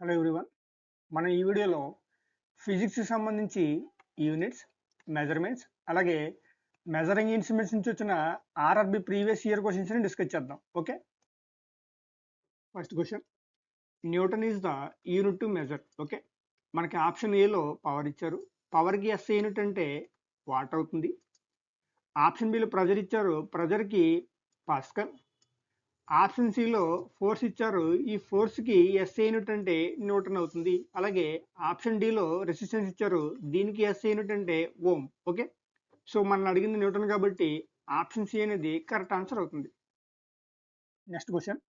Hello everyone. మనం ఈ వీడియోలో ఫిజిక్స్కి సంబంధించి యూనిట్స్, మెజర్మెంట్స్, అలాగే మెజరింగ్ ఇన్స్ట్రుమెంట్స్ నుంచి వచ్చిన ఆర్ఆర్బి ప్రీవియస్ ఇయర్ క్వశ్చన్స్ని డిస్కస్ చేద్దాం. Okay, first question, Newton is the unit to measure. Okay, మనకి ఆప్షన్ ఏలో పవర్ ఇచ్చారు. పవర్కి ఎస్ఐ యూనిట్ అంటే వాట్ అవుతుంది. ఆప్షన్ బిలో ప్రెజర్ ఇచ్చారు, ప్రెజర్కి పాస్కల్. ఆప్షన్ సిలో ఫోర్స్ ఇచ్చారు, ఈ ఫోర్స్కి ఎస్ఐ యూనిట్ అంటే న్యూటన్ అవుతుంది. అలాగే ఆప్షన్ డిలో రెసిస్టెన్స్ ఇచ్చారు, దీనికి ఎస్ఐ యూనిట్ అంటే ఓం. ఓకే, సో మనం అడిగింది న్యూటన్ కాబట్టి ఆప్షన్ సి అనేది కరెక్ట్ ఆన్సర్ అవుతుంది. Next question,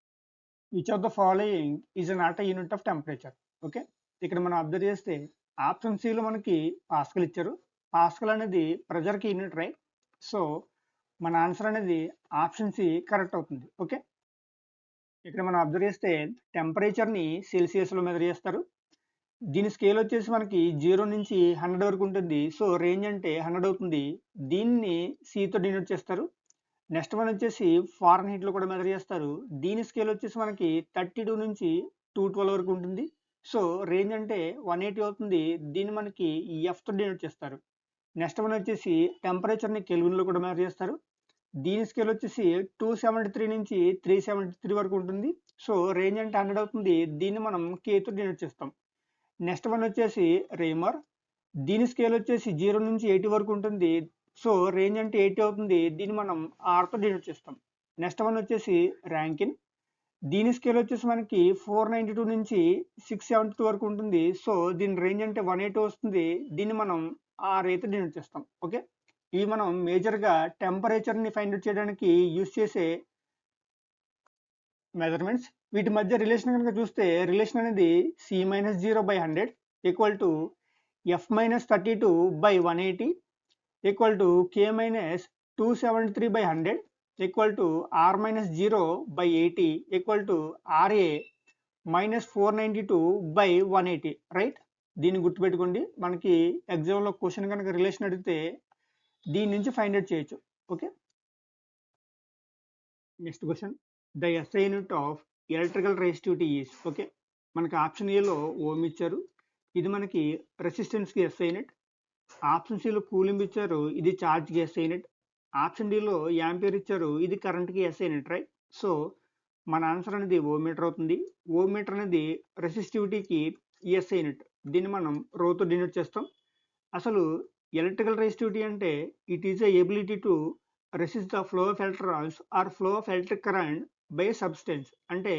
which of the following is not a unit of temperature. Okay, ఇక్కడ మనం అబ్జర్వ్ చేస్తే ఆప్షన్ సిలో మనకి పాస్కల్ ఇచ్చారు. పాస్కల్ అనేది ప్రెజర్కి యూనిట్, రైట్? సో మన ఆన్సర్ అనేది ఆప్షన్ సి కరెక్ట్ అవుతుంది. ఓకే, ఇక్కడ మనం అబ్జర్వ్ చేస్తే టెంపరేచర్ని సెల్సియస్లో మెజర్ చేస్తారు. దీని స్కేల్ వచ్చేసి మనకి 0 నుంచి 100 వరకు ఉంటుంది. సో రేంజ్ అంటే 100 అవుతుంది. దీన్ని సితో డినోట్ చేస్తారు. నెక్స్ట్ వన్ వచ్చేసి ఫారెన్ హీట్లో కూడా మెజర్ చేస్తారు. దీని స్కేల్ వచ్చేసి మనకి 32 నుంచి 212 వరకు ఉంటుంది. సో రేంజ్ అంటే 180 అవుతుంది. దీన్ని మనకి ఎఫ్తో డినోట్ చేస్తారు. నెక్స్ట్ వన్ వచ్చేసి టెంపరేచర్ని కెల్విన్లో కూడా మెజర్ చేస్తారు. దీని స్కేల్ వచ్చేసి 273 నుంచి 373 వరకు ఉంటుంది. సో రేంజ్ అంటే 100 అవుతుంది. దీన్ని మనం కేతో డినోట్ చేస్తాం. నెక్స్ట్ వన్ వచ్చేసి రేమర్. దీని స్కేల్ వచ్చేసి 0 నుంచి 80 వరకు ఉంటుంది. సో రేంజ్ అంటే 80 అవుతుంది. దీన్ని మనం ఆర్తో డినోట్ చేస్తాం. నెక్స్ట్ వన్ వచ్చేసి ర్యాంకిన్. దీని స్కేల్ వచ్చేసి మనకి 492 నుంచి 672 వరకు ఉంటుంది. సో దీని రేంజ్ అంటే 180 వస్తుంది. దీన్ని మనం ఆర్ అయితే డినోట్ చేస్తాం. ఓకే, ఇవి మనం మేజర్గా టెంపరేచర్ని ఫైండ్ అవుట్ చేయడానికి యూజ్ చేసే మెజర్మెంట్స్. వీటి మధ్య రిలేషన్ కనుక చూస్తే రిలేషన్ అనేది C-0/100 equal to F-32/180 equal to K-273/100 equal to R-0/80 equal to RA-492/180, right? దీన్ని గుర్తుపెట్టుకోండి. మనకి ఎగ్జామ్లో క్వశ్చన్ కనుక రిలేషన్ అడిగితే దీని నుంచి ఫైండ్ అవుట్ చేయొచ్చు. Okay, next question, the SI unit of electrical resistivity is. Okay, మనకి ఆప్షన్ ఏలో ఓమ్ ఇచ్చారు, ఇది మనకి రెసిస్టెన్స్కి ఎస్ఐ యూనిట్. ఆప్షన్ సిలో కూలింబ్ ఇచ్చారు, ఇది ఛార్జ్కి ఎస్ఐ యూనిట్. ఆప్షన్ డిలో యాంపియర్ ఇచ్చారు, ఇది కరెంట్కి ఎస్ఐ యూనిట్, రైట్? సో మన ఆన్సర్ అనేది ఓమ్ మీటర్ అవుతుంది. ఓమ్ మీటర్ అనేది రెసిస్టివిటీకి ఎస్ఐ యూనిట్. దీన్ని మనం రోతో డినోట్ చేస్తాం. అసలు ఎలక్ట్రికల్ రెసిస్టివిటీ అంటే it is a ability to resist the flow of electrons are flow of electric current by substance. అంటే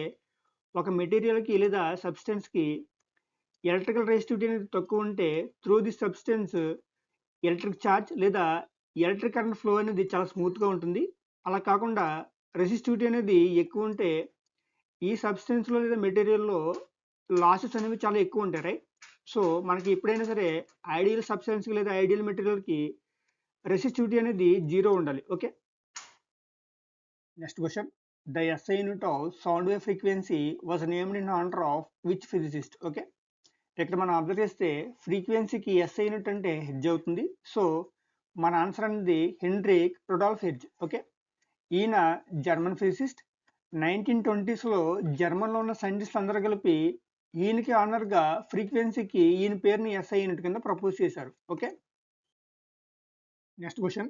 ఒక మెటీరియల్కి లేదా సబ్స్టెన్స్కి ఎలక్ట్రికల్ రెసిస్టివిటీ అనేది తక్కువ ఉంటే through the substance electric charge లేదా ఎలక్ట్రిక్ కరెంట్ ఫ్లో అనేది చాలా స్మూత్గా ఉంటుంది. అలా కాకుండా రెసిస్టివిటీ అనేది ఎక్కువ ఉంటే ఈ సబ్స్టెన్స్లో లేదా మెటీరియల్లో లాసెస్ అనేవి చాలా ఎక్కువ ఉంటాయి, రైట్? సో మనకి ఎప్పుడైనా సరే ఐడియల్ సబ్స్టెన్స్కి లేదా ఐడియల్ మెటీరియల్కి రెసిస్టివిటీ అనేది 0 ఉండాలి. Okay, next question, the SI unit of sound wave frequency was named in honour of which physicist. Okay, ఇక్కడ మనం అబ్జర్వ్ చేస్తే ఫ్రీక్వెన్సీకి ఎస్ఐ యూనిట్ అంటే హెడ్జ్ అవుతుంది. సో మన ఆన్సర్ అనేది హెన్రిక్ రుడాల్ఫ్ హెడ్జ్. ఓకే, ఈయన జర్మన్ ఫిజిసిస్ట్. 1920స్లో జర్మన్లో ఉన్న సైంటిస్ట్ అందరూ కలిపి ఈయనకి ఆనర్గా ఫ్రీక్వెన్సీకి ఈయన పేరుని ఎస్ఐ యూనిట్ కింద ప్రపోజ్ చేశారు. Okay, next question,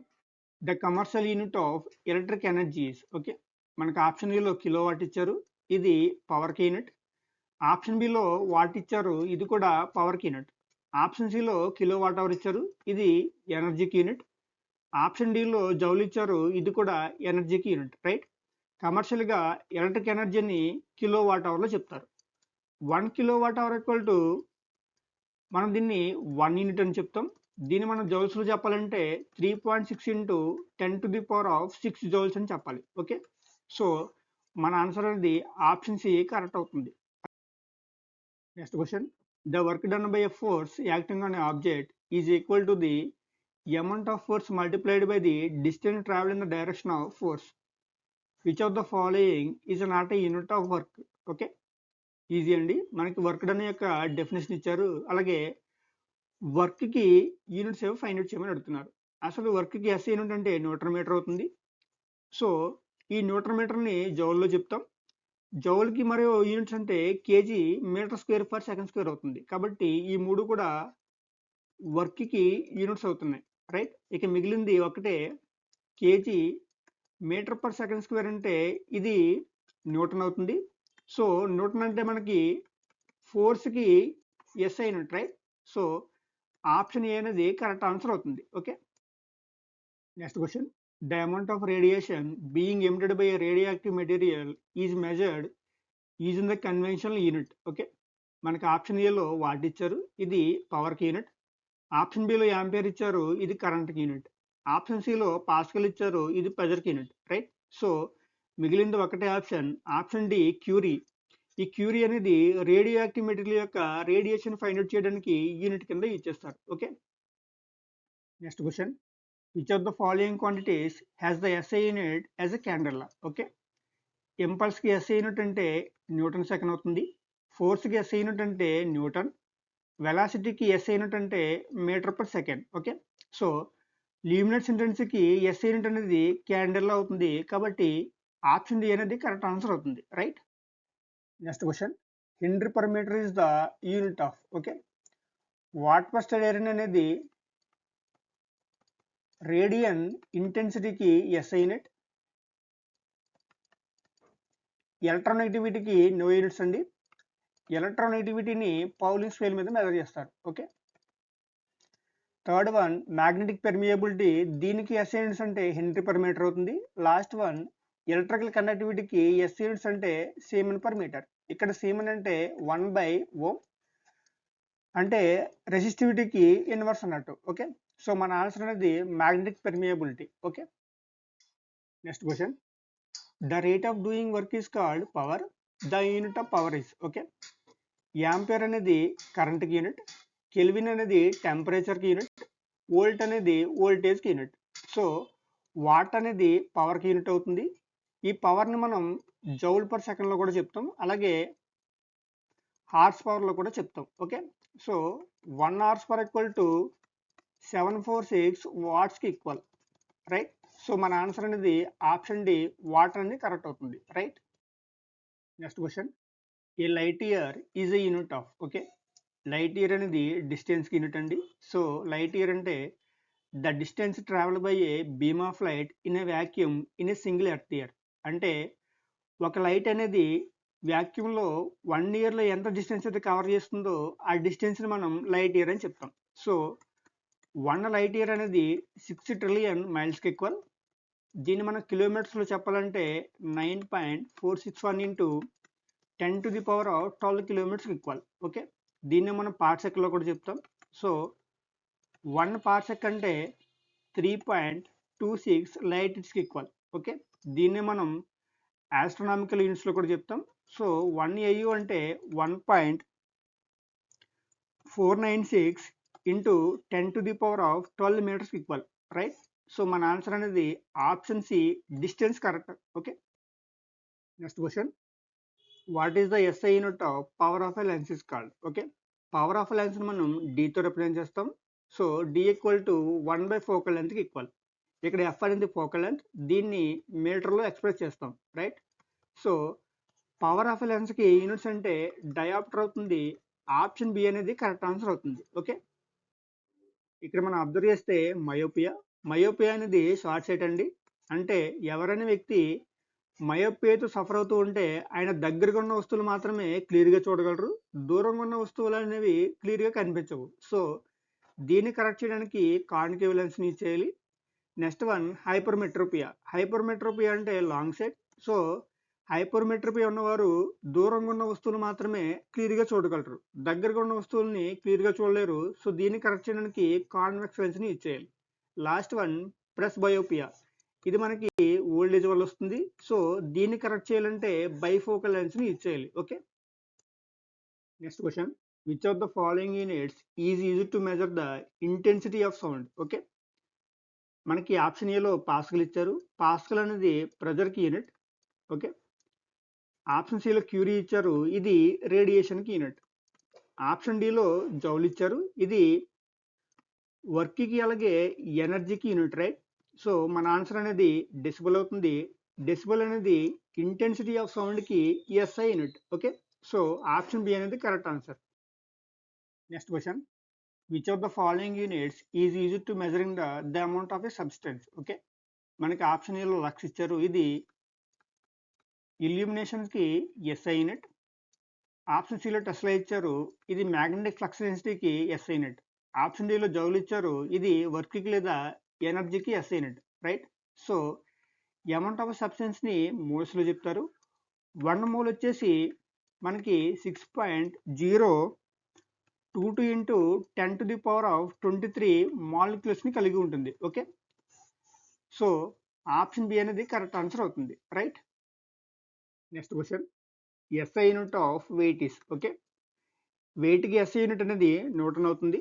the commercial unit of electric energies. Okay, మనకు ఆప్షన్ ఏలో కిలో వాట్ ఇచ్చారు, ఇది పవర్కి యూనిట్. ఆప్షన్ బిలో వాట్ ఇచ్చారు, ఇది కూడా పవర్కి యూనిట్. ఆప్షన్ సిలో కిలో వాట్ అవర్ ఇచ్చారు, ఇది ఎనర్జీకి యూనిట్. ఆప్షన్ డిలో జౌల్ ఇచ్చారు, ఇది కూడా ఎనర్జీకి యూనిట్, రైట్? కమర్షియల్గా ఎలక్ట్రిక్ ఎనర్జీని కిలో వాట్ అవర్లో చెప్తారు. 1 kilo watt hour equal to మనం దీన్ని 1 యూనిట్ అని చెప్తాం. దీన్ని మనం జౌల్స్లో చెప్పాలంటే 3.6 ఇంటూ 10⁶ జౌల్స్ అని చెప్పాలి. ఓకే, సో మన ఆన్సర్ అనేది ఆప్షన్ సి కరెక్ట్ అవుతుంది. Next question, the work done by a force acting on a object is equal to the amount of force multiplied by the distance travel in the direction of force. Which of the following is not a unit of work. Okay, easy అండి. మనకి work done యొక్క definition ఇచ్చారు, అలాగే వర్క్కి units ఏవో find out చేయమని అడుగుతున్నారు. అసలు వర్క్కి ఎస్ఐ యూనిట్ అంటే న్యూటన్ మీటర్ అవుతుంది. సో ఈ న్యూటన్ మీటర్ని జౌల్లో చెప్తాం. జౌల్కి మరియు యూనిట్స్ అంటే KG metre square per second square అవుతుంది. కాబట్టి ఈ మూడు కూడా వర్క్కి యూనిట్స్ అవుతున్నాయి, రైట్. ఇక మిగిలింది ఒకటే KG metre per second square అంటే ఇది న్యూటన్ అవుతుంది. సో న్యూటన్ అంటే మనకి ఫోర్స్కి ఎస్ అయినట్టు, రైట్. సో ఆప్షన్ ఏ అనేది కరెక్ట్ ఆన్సర్ అవుతుంది. Okay, next question. The amount of radiation being emitted by a radioactive material is measured using the conventional unit. Okay, మనకి ఆప్షన్ ఏలో వాట్ ఇచ్చారు, ఇది పవర్కి యూనిట్. ఆప్షన్ బిలో యాంపియర్ ఇచ్చారు, ఇది కరెంట్కి యూనిట్. ఆప్షన్ సిలో పాస్కల్ ఇచ్చారు, ఇది ప్రెజర్కి యూనిట్, రైట్. సో మిగిలింది ఒకటే ఆప్షన్, ఆప్షన్ డి క్యూరీ. ఈ క్యూరీ అనేది రేడియో యాక్టివ్ మెటీరియల్ యొక్క రేడియేషన్ ఫైండ్ అవుట్ చేయడానికి యూనిట్ కింద యూజ్ చేస్తారు. Okay, next question. Which of the following quantities has the SI unit as a candela. Okay, ఇంపల్స్కి SI unit అంటే newton second అవుతుంది. ఫోర్స్కి ఎస్ఐ యూనిట్ అంటే న్యూటన్. వెలాసిటీకి ఎస్ఐ యూనిట్ అంటే metre per second. Okay, so luminance ఇంటెన్సిటీకి SI unit అనేది candela అవుతుంది. కాబట్టి ఆప్షన్ డి అనేది కరెక్ట్ ఆన్సర్ అవుతుంది, right. Next question. Henry per metre is the unit of. Okay, watt per steradian అనేది రేడియన్ ఇంటెన్సిటీకి ఎస్ఐ యూనిట్. ఎలక్ట్రోనెగటివిటీకి నో యూనిట్స్ అండి. ఎలక్ట్రోనెగటివిటీని పౌలిన్ స్కేల్ మీద మెజర్ చేస్తారు. Okay, third one magnetic permeability, దీనికి ఎస్ఐ యూనిట్స్ అంటే హెన్రీ పర్ మీటర్ అవుతుంది. లాస్ట్ వన్ ఎలక్ట్రికల్ కండక్టివిటీకి ఎస్ఐ యూనిట్స్ అంటే సీమెన్ పర్ మీటర్. ఇక్కడ సీమెన్ అంటే 1/Ω అంటే రెసిస్టివిటీకి ఇన్వర్స్ అన్నట్టు. ఓకే, సో మన ఆన్సర్ అనేది magnetic permeability. Okay, next question. The rate of doing work is called power. The unit of power is. Okay, ampere అనేది కరెంట్కి యూనిట్, కెల్విన్ అనేది టెంపరేచర్కి యూనిట్, వోల్ట్ అనేది వోల్టేజ్కి యూనిట్. సో వాట్ అనేది పవర్కి unit అవుతుంది. ఈ పవర్ని మనం జౌల్ పర్ సెకండ్లో కూడా చెప్తాం, అలాగే హార్స్ పవర్లో కూడా చెప్తాం. Okay, so 1 horsepower equal to 746 వాట్స్కి ఈక్వల్, రైట్. సో మన ఆన్సర్ అనేది ఆప్షన్ డి వాట్ అనేది కరెక్ట్ అవుతుంది, right. Next question. A light year is a unit of. Okay, light year అనేది డిస్టెన్స్కి యూనిట్ అండి. సో లైట్ ఇయర్ అంటే the distance travel by a beam of light in a vacuum in a single earth year. అంటే ఒక light అనేది వ్యాక్యూమ్లో 1 ఇయర్లో ఎంత distance అయితే కవర్ చేస్తుందో ఆ డిస్టెన్స్ని మనం లైట్ ఇయర్ అని చెప్తాం. సో 1 లైట్ ఇయర్ అనేది 6 ట్రిలియన్ మైల్స్కి ఈక్వల్. దీన్ని మనం కిలోమీటర్స్లో చెప్పాలంటే 9.461 ఇంటూ 10⁻12 కిలోమీటర్స్కి ఈక్వల్. ఓకే, దీన్ని మనం పార్సెక్లో కూడా చెప్తాం. సో 1 పార్సెక్ అంటే 3.26 లైట్ ఇయర్స్కి ఈక్వల్. ఓకే, దీన్ని మనం ఆస్ట్రోనామికల్ యూనిట్స్లో కూడా చెప్తాం. సో 1 AU అంటే 1.496 ఇంటూ 10⁻12 మీటర్స్కి ఈక్వల్, రైట్. సో మన ఆన్సర్ అనేది option C distance correct. Okay, next question. What is the SI unit of power of a lens is called. Okay, power of a lens మనం డీతో represent చేస్తాం. So D equal to 1 focal లెంత్కి ఈక్వల్. ఇక్కడ F అనేది focal length, దీన్ని మీటర్లో express చేస్తాం, right. So power of a లెన్స్కి యూనిట్స్ అంటే డయాప్టర్ అవుతుంది. ఆప్షన్ బి అనేది కరెక్ట్ ఆన్సర్ అవుతుంది. ఓకే, ఇక్కడ మనం అబ్జర్వ్ చేస్తే మయోపియా అనేది షార్ట్ సైట్ అండి. అంటే ఎవరైనా వ్యక్తి మయోపియాతో సఫర్ అవుతూ ఉంటే ఆయన దగ్గరగా ఉన్న వస్తువులు మాత్రమే క్లియర్గా చూడగలరు, దూరంగా ఉన్న వస్తువులు అనేవి క్లియర్గా కనిపించవు. సో దీన్ని కరెక్ట్ చేయడానికి కాన్కేవ్ లెన్స్ని యూజ్ చేయాలి. నెక్స్ట్ వన్ హైపర్మెట్రోపియా అంటే లాంగ్ సైట్. సో హైపర్మెట్రోపియా ఉన్నవారు దూరంగా ఉన్న వస్తువులు మాత్రమే క్లియర్గా చూడగలరు, దగ్గరగా ఉన్న వస్తువుల్ని క్లియర్గా చూడలేరు. సో దీన్ని కరెక్ట్ చేయడానికి కాన్వెక్స్ లెన్స్ని యూజ్ చేయాలి. లాస్ట్ వన్ ప్రెస్బయోపియా, ఇది మనకి ఓల్డ్ ఏజ్ వల్ల వస్తుంది. సో దీన్ని కరెక్ట్ చేయాలంటే బైఫోకల్ లెన్స్ని యూజ్ చేయాలి. Okay, next question. Which of the following units is used to measure the intensity of sound. Okay, మనకి ఆప్షన్ ఏలో పాస్కల్ ఇచ్చారు. పాస్కల్ అనేది ప్రెజర్కి యూనిట్. ఓకే, ఆప్షన్ సిలో క్యూరీ ఇచ్చారు, ఇది రేడియేషన్కి యూనిట్. ఆప్షన్ డిలో జౌల్ ఇచ్చారు, ఇది వర్క్కి అలాగే ఎనర్జీకి యూనిట్, రైట్. సో మన ఆన్సర్ అనేది డెసిబుల్ అవుతుంది. డెసిబల్ అనేది ఇంటెన్సిటీ ఆఫ్ సౌండ్కి SI unit. Okay, so option B అనేది correct answer. Next question, which of the following units is used to measuring the amount of a substance. Okay, మనకి option ఏలో lux ఇచ్చారు, ఇది ఇల్యూమినేషన్కి SI unit. Option సిలో tesla ఇచ్చారు, ఇది magnetic flux డెన్సిటీకి ఎస్ఐ యూనిట్. ఆప్షన్ డిలో జౌల్ ఇచ్చారు, ఇది వర్క్కి లేదా ఎనర్జీకి SI unit. Right, so amount of సబ్స్టెన్స్ని మోల్స్లో చెప్తారు. 1 మోల్ వచ్చేసి మనకి 6.022 ఇంటూ 10⁻23 మాలిక్యూల్స్ని కలిగి ఉంటుంది. ఓకే, సో ఆప్షన్ బి అనేది కరెక్ట్ ఆన్సర్ అవుతుంది. Right, next question, SI unit of weight is. Okay, వెయిట్కి ఎస్ఐ యూనిట్ అనేది న్యూటన్ అవుతుంది.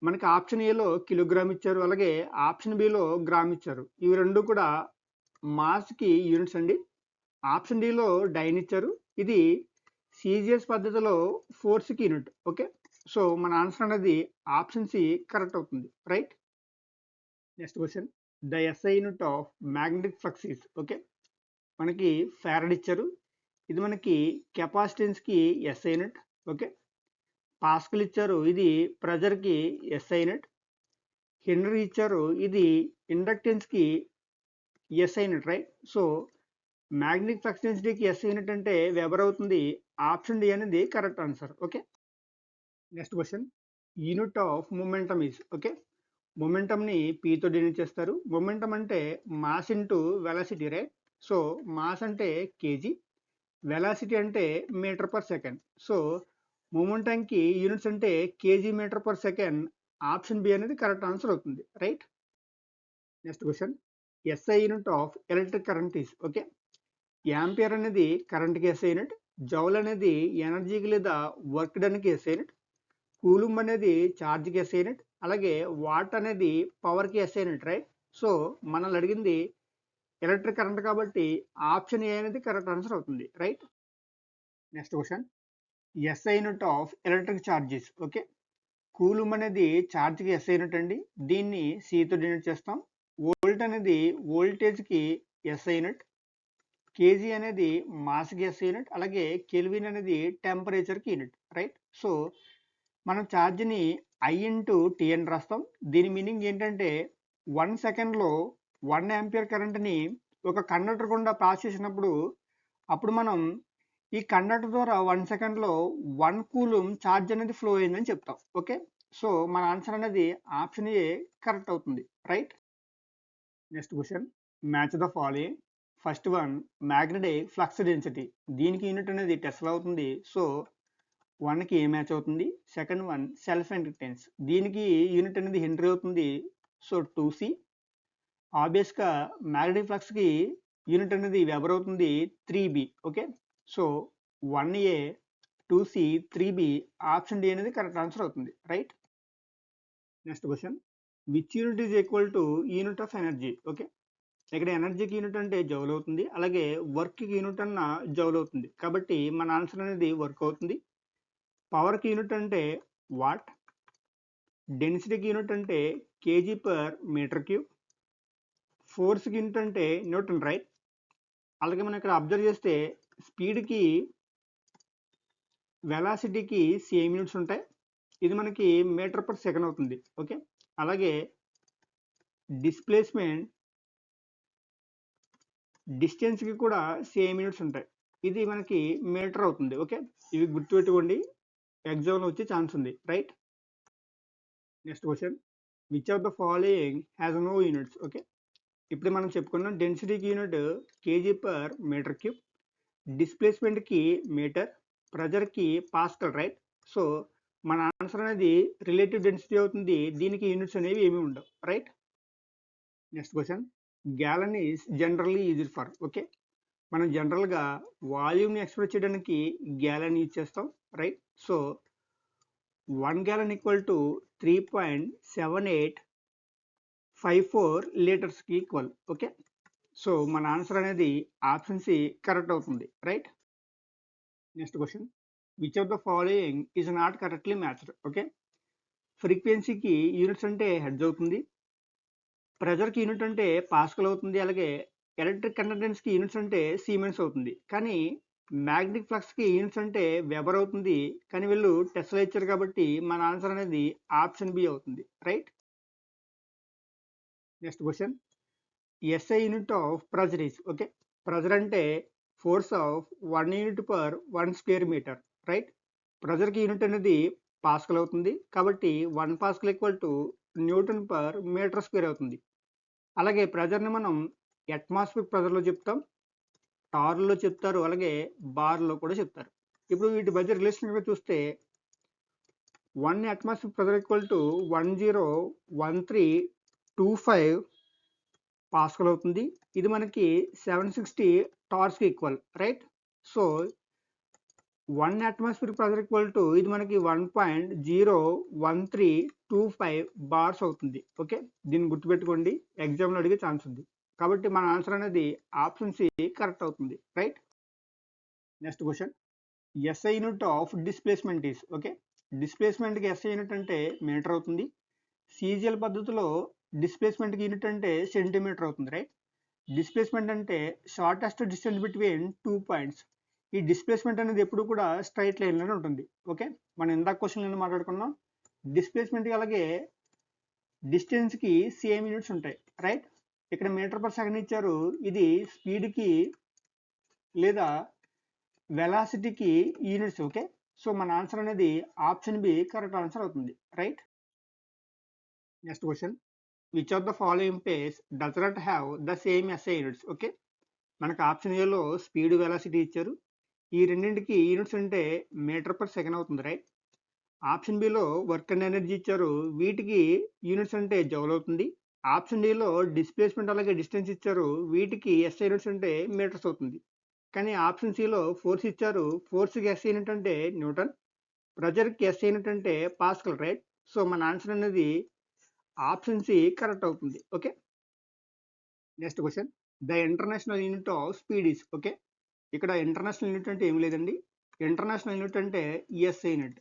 మనకి ఆప్షన్ ఏలో కిలోగ్రామ్ ఇచ్చారు, అలాగే ఆప్షన్ బిలో గ్రామ్ ఇచ్చారు. ఇవి రెండు కూడా మాస్కి యూనిట్స్ అండి. ఆప్షన్ డిలో డైన్ ఇచ్చారు, ఇది సిజిఎస్ పద్ధతిలో ఫోర్స్కి యూనిట్. ఓకే, సో మన ఆన్సర్ అనేది ఆప్షన్ సి కరెక్ట్ అవుతుంది. Right, next question, the SI unit of magnetic flux is. Okay, మనకి ఫారడ్ ఇచ్చారు, ఇది మనకి కెపాసిటెన్స్కి ఎస్ఐ యూనిట్. ఓకే, పాస్కల్ ఇచ్చారు, ఇది ప్రెజర్కి ఎస్ఐ యూనిట్. హెన్రీ ఇచ్చారు, ఇది ఇండక్టెన్స్కి SI unit. Right, so magnetic flux డెన్సిటీకి ఎస్ఐ యూనిట్ అంటే వెబర్ అవుతుంది. ఆప్షన్ డి అనేది correct answer. Okay, next question, unit of momentum is. Okay, మొమెంటమ్ని పీతో డినోట్ చేస్తారు. మొమెంటమ్ అంటే mass into velocity. Right, so mass అంటే కేజీ, వెలాసిటీ అంటే మీటర్ పర్ సెకండ్. సో మొమెంటంకి యూనిట్స్ అంటే KG metre per second. Option B అనేది correct answer అవుతుంది. Right, next question, SI unit of electric current is. Okay, ampere అనేది కరెంట్కి SI unit, joule అనేది ఎనర్జీకి లేదా వర్క్ డన్కి ఎస్ఐ యూనిట్, కూలుంబ్ అనేది ఛార్జ్కి ఎస్ఐ యూనిట్, అలాగే వాట్ అనేది పవర్కి ఎస్ఐ యూనిట్. రైట్, సో మనల్ని అడిగింది ఎలక్ట్రిక్ కరెంట్ కాబట్టి ఆప్షన్ ఏ అనేది కరెక్ట్ ఆన్సర్ అవుతుంది. Right, next question, SI unit of electric charges. Okay, coulomb అనేది ఛార్జ్కి ఎస్ఐ యూనిట్ అండి, దీన్ని సితో డినోట్ చేస్తాం. వోల్ట్ అనేది వోల్టేజ్కి ఎస్ఐ యూనిట్, కేజీ అనేది మాస్కి ఎస్ఐ యూనిట్, అలాగే కెల్విన్ అనేది టెంపరేచర్కి యూనిట్. రైట్, సో మనం ఛార్జ్ని ఐ ఇంటూ టీ అని రాస్తాం. దీని మీనింగ్ ఏంటంటే 1 సెకండ్లో 1 యాంపియర్ కరెంట్ని ఒక కండక్టర్ గుండా పాస్ చేసినప్పుడు అప్పుడు మనం ఈ కండక్టర్ ద్వారా 1 సెకండ్లో 1 కూలుంబ్ ఛార్జ్ అనేది ఫ్లో అయిందని చెప్తాం. ఓకే, సో మన ఆన్సర్ అనేది ఆప్షన్ ఏ కరెక్ట్ అవుతుంది. Right, next question, match the following. First one magnetic flux density, దీనికి యూనిట్ అనేది టెస్లా అవుతుంది. సో 1కి ఏ మ్యాచ్ అవుతుంది. సెకండ్ వన్ సెల్ఫ్ ఇండక్టెన్స్, దీనికి యూనిట్ అనేది హెన్రీ అవుతుంది. So 2C. ఆబ్వియస్గా మ్యాగ్నెటిక్ ఫ్లక్స్కి యూనిట్ అనేది వెబర్ అవుతుంది, 3B. Okay, so 1A 2C 3B, option D అనేది కరెక్ట్ ఆన్సర్ అవుతుంది. Right, next question, which unit is equal to unit of energy. Okay, ఇక్కడ ఎనర్జీకి యూనిట్ అంటే జౌల్ అవుతుంది, అలాగే వర్క్కి యూనిట్ అన్న జౌల్ అవుతుంది, కాబట్టి మన ఆన్సర్ అనేది వర్క్ అవుతుంది. పవర్కి యూనిట్ అంటే వాట్, డెన్సిటీకి యూనిట్ అంటే కేజీ పర్ మీటర్ క్యూబ్, ఫోర్స్కి యూనిట్ అంటే న్యూటన్. రైట్, అలాగే మనం ఇక్కడ అబ్జర్వ్ చేస్తే స్పీడ్కి వెలాసిటీకి సేమ్ యూనిట్స్ ఉంటాయి, ఇది మనకి మీటర్ పర్ సెకండ్ అవుతుంది. ఓకే, అలాగే డిస్ప్లేస్మెంట్ డిస్టెన్స్కి కూడా సేమ్ యూనిట్స్ ఉంటాయి, ఇది మనకి మీటర్ అవుతుంది. ఓకే, ఇవి గుర్తుపెట్టుకోండి, ఎగ్జామ్లో వచ్చే ఛాన్స్ ఉంది. Right, next question, which of the following has no units. Okay, ఇప్పుడు మనం చెప్పుకున్నాం డెన్సిటీకి unit KG per metre cube, డిస్ప్లేస్మెంట్కి మీటర్, ప్రెజర్కి పాస్కల్. రైట్, సో మన ఆన్సర్ అనేది రిలేటివ్ డెన్సిటీ అవుతుంది, దీనికి యూనిట్స్ అనేవి ఏమి ఉండవు. Right, next question, gallon is generally used for. Okay, మనం జనరల్గా వాల్యూమ్ని ఎక్స్ప్రెస్ చేయడానికి గ్యాలన్ యూజ్ చేస్తాం. Right, so 1 gallon equal to 3.7854 లీటర్స్కి ఈక్వల్. ఓకే, సో మన ఆన్సర్ అనేది ఆప్షన్ సి కరెక్ట్ అవుతుంది. Right, next question, which of the following is not correctly matched. Okay, ఫ్రీక్వెన్సీకి యూనిట్స్ అంటే హెర్ట్జ్ అవుతుంది, ప్రెజర్కి యూనిట్ అంటే పాస్కల్ అవుతుంది, అలాగే ఎలక్ట్రిక్ కండక్టెన్స్కి యూనిట్స్ అంటే సీమెన్స్ అవుతుంది, కానీ మ్యాగ్నెటిక్ ఫ్లక్స్కి యూనిట్స్ అంటే వెబర్ అవుతుంది, కానీ వీళ్ళు టెస్లా ఇచ్చారు కాబట్టి మన ఆన్సర్ అనేది ఆప్షన్ బి అవుతుంది, right. Next question, SI unit of pressure is, okay, pressure అంటే force of 1 unit per 1 square metre, right. ప్రెజర్కి యూనిట్ అనేది పాస్కల్ అవుతుంది, కాబట్టి 1 pascal equal to Newton per metre square అవుతుంది. అలాగే ప్రెజర్ని మనం అట్మాస్ఫియర్ ప్రెజర్లో చెప్తాం, టార్లో చెప్తారు, అలాగే బార్లో కూడా చెప్తారు. ఇప్పుడు వీటి మధ్య రిలేషన్ చూస్తే 1 atmosphere pressure equal to 101325 pascal అవుతుంది. ఇది మనకి 760 టార్స్కి equal, right. So 1 atmosphere pressure equal to ఇది మనకి 1.01325 బార్స్ అవుతుంది, ఓకే. దీన్ని గుర్తుపెట్టుకోండి, ఎగ్జామ్లో అడిగే ఛాన్స్ ఉంది, కాబట్టి మన ఆన్సర్ అనేది ఆప్షన్ సి కరెక్ట్ అవుతుంది, right. Next question, SI unit of displacement is, okay. డిస్ప్లేస్మెంట్కి ఎస్ఐ యూనిట్ అంటే మీటర్ అవుతుంది. సీజీఎల్ పద్ధతిలో డిస్ప్లేస్మెంట్కి యూనిట్ అంటే సెంటీమీటర్ అవుతుంది, రైట్. డిస్ప్లేస్మెంట్ అంటే షార్టెస్ట్ డిస్టెన్స్ బిట్వీన్ 2 పాయింట్స్. ఈ డిస్ప్లేస్మెంట్ అనేది ఎప్పుడు కూడా స్ట్రైట్ లైన్లోనే ఉంటుంది, ఓకే. మనం ఇందాక క్వశ్చన్లో మాట్లాడుకున్నాం, డిస్ప్లేస్మెంట్కి అలాగే డిస్టెన్స్కి సేమ్ యూనిట్స్ ఉంటాయి, రైట్. ఇక్కడ మీటర్ పర్ సెకండ్ ఇచ్చారు, ఇది స్పీడ్కి లేదా వెలాసిటీకి యూనిట్స్, ఓకే. సో మన ఆన్సర్ అనేది ఆప్షన్ బి కరెక్ట్ ఆన్సర్ అవుతుంది, right. Next question, which of the following pace does not have the same SI units, okay. మనకు ఆప్షన్ ఏలో స్పీడ్ వెలాసిటీ ఇచ్చారు, ఈ రెండింటికి యూనిట్స్ అంటే మీటర్ పర్ సెకండ్ అవుతుంది, రైట్. ఆప్షన్ బిలో వర్క్ అండ్ ఎనర్జీ ఇచ్చారు, వీటికి యూనిట్స్ అంటే జౌల్ అవుతుంది. ఆప్షన్ డిలో డిస్ప్లేస్మెంట్ అలాగే డిస్టెన్స్ ఇచ్చారు, వీటికి ఎస్ఐ యూనిట్స్ అంటే మీటర్స్ అవుతుంది. కానీ ఆప్షన్ సిలో ఫోర్స్ ఇచ్చారు, ఫోర్స్కి ఎస్ఐ యూనిట్ అంటే న్యూటన్, ప్రెజర్కి ఎస్ఐ యూనిట్ అంటే పాస్కల్, రైట్. సో మన ఆన్సర్ అనేది ఆప్షన్ సి కరెక్ట్ అవుతుంది, okay. Next question, the international unit of speed is, okay. ఇక్కడ ఇంటర్నేషనల్ యూనిట్ అంటే ఏం లేదండి, ఇంటర్నేషనల్ యూనిట్ అంటే ఎస్ఐ యూనిట్.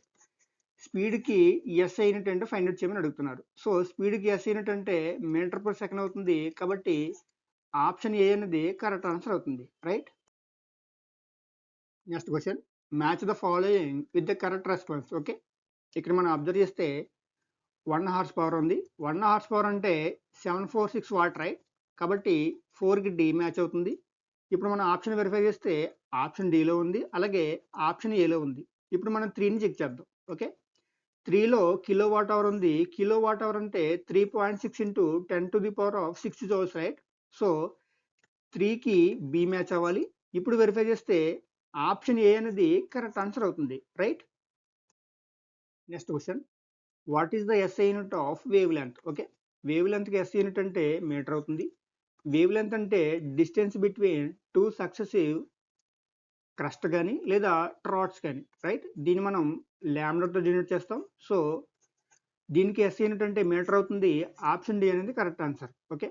స్పీడ్కి ఎస్ఐ యూనిట్ అంటే ఫైండ్ అవుట్ చేయమని అడుగుతున్నారు. సో స్పీడ్కి ఎస్ఐ యూనిట్ అంటే మీటర్ పర్ సెకండ్ అవుతుంది, కాబట్టి ఆప్షన్ ఏ అనేది కరెక్ట్ ఆన్సర్ అవుతుంది, right. Next question, match the following with the correct response, okay. ఇక్కడ మనం అబ్జర్వ్ చేస్తే 1 హార్స్ పవర్ ఉంది, 1 హార్స్ పవర్ అంటే 746 వాట్, రైట్. కాబట్టి 4కి డి మ్యాచ్ అవుతుంది. ఇప్పుడు మనం ఆప్షన్ వెరిఫై చేస్తే ఆప్షన్ డిలో ఉంది, అలాగే ఆప్షన్ ఏలో ఉంది. ఇప్పుడు మనం 3ని చెక్ చేద్దాం, ఓకే. 3లో కిలో వాట్ అవర్ ఉంది, కిలో వాట్ అవర్ అంటే 3.6 ఇంటూ 10⁶ జౌల్స్, రైట్. సో 3కి బి మ్యాచ్ అవ్వాలి. ఇప్పుడు వెరిఫై చేస్తే ఆప్షన్ ఏ అనేది కరెక్ట్ ఆన్సర్ అవుతుంది, right. Next question, what is the SI unit of wavelength, okay. వేవ్ లెంత్కి ఎస్ఐ యూనిట్ అంటే మీటర్ అవుతుంది. వేవ్ లెంత్ అంటే డిస్టెన్స్ బిట్వీన్ 2 సక్సెసివ్ క్రస్ట్ కానీ లేదా ట్రాట్స్ కానీ, రైట్. దీన్ని మనం ల్యాంబ్డాతో డినోట్ చేస్తాం. సో దీనికి ఎస్ఐ యూనిట్ అంటే మీటర్ అవుతుంది, ఆప్షన్ డి అనేది కరెక్ట్ ఆన్సర్, ఓకే.